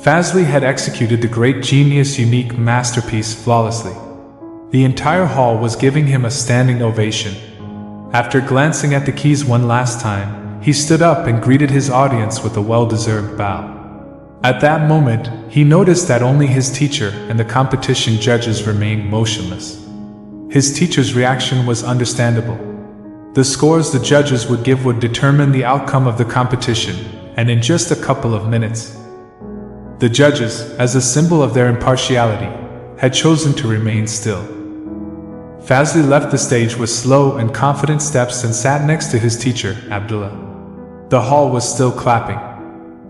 Fazlı had executed the great genius' unique masterpiece flawlessly. The entire hall was giving him a standing ovation. After glancing at the keys one last time, he stood up and greeted his audience with a well-deserved bow. At that moment, he noticed that only his teacher and the competition judges remained motionless. His teacher's reaction was understandable. The scores the judges would give would determine the outcome of the competition, and in just a couple of minutes, the judges, as a symbol of their impartiality, had chosen to remain still. Fazlı left the stage with slow and confident steps and sat next to his teacher, Abdullah. The hall was still clapping.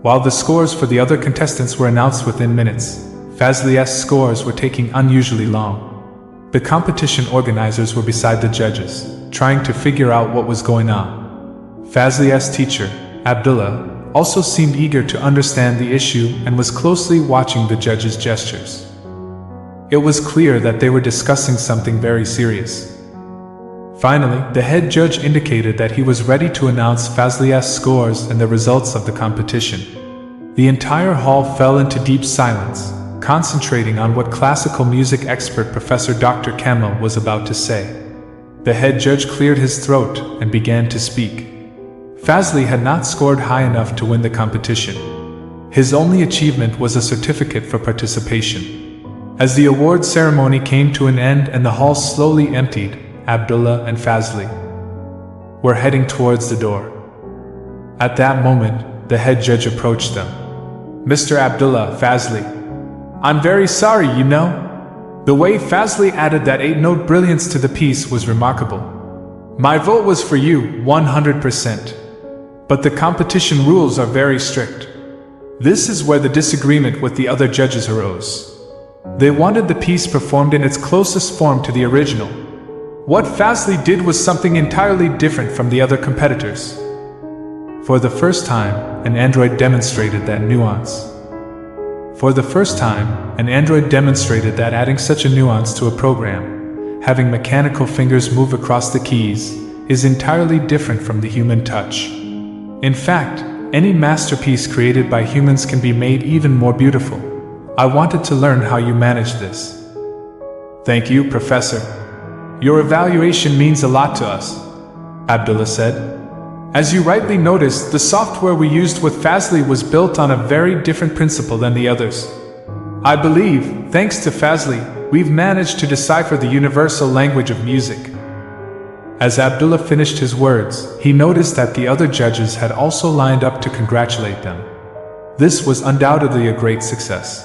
While the scores for the other contestants were announced within minutes, Fazlı's scores were taking unusually long. The competition organizers were beside the judges, trying to figure out what was going on. Fazlı's teacher, Abdullah, also seemed eager to understand the issue and was closely watching the judges' gestures. It was clear that they were discussing something very serious. Finally, the head judge indicated that he was ready to announce Fazlı's scores and the results of the competition. The entire hall fell into deep silence, concentrating on what classical music expert Professor Dr. Kemal was about to say. The head judge cleared his throat and began to speak. Fazlı had not scored high enough to win the competition. His only achievement was a certificate for participation. As the award ceremony came to an end and the hall slowly emptied, Abdullah and Fazlı were heading towards the door. At that moment, the head judge approached them. "Mr. Abdullah, Fazlı, I'm very sorry, you know. The way Fazlı added that 8-note brilliance to the piece was remarkable. My vote was for you, 100%. But the competition rules are very strict. This is where the disagreement with the other judges arose. They wanted the piece performed in its closest form to the original. What Fazlı did was something entirely different from the other competitors." For the first time, an android demonstrated that nuance. For the first time, an android demonstrated that adding such a nuance to a program, having mechanical fingers move across the keys, is entirely different from the human touch. In fact, any masterpiece created by humans can be made even more beautiful. I wanted to learn how you manage this. Thank you, Professor. Your evaluation means a lot to us, Abdullah said. As you rightly noticed, the software we used with Fazlı was built on a very different principle than the others. I believe, thanks to Fazlı, we've managed to decipher the universal language of music. As Abdullah finished his words, he noticed that the other judges had also lined up to congratulate them. This was undoubtedly a great success.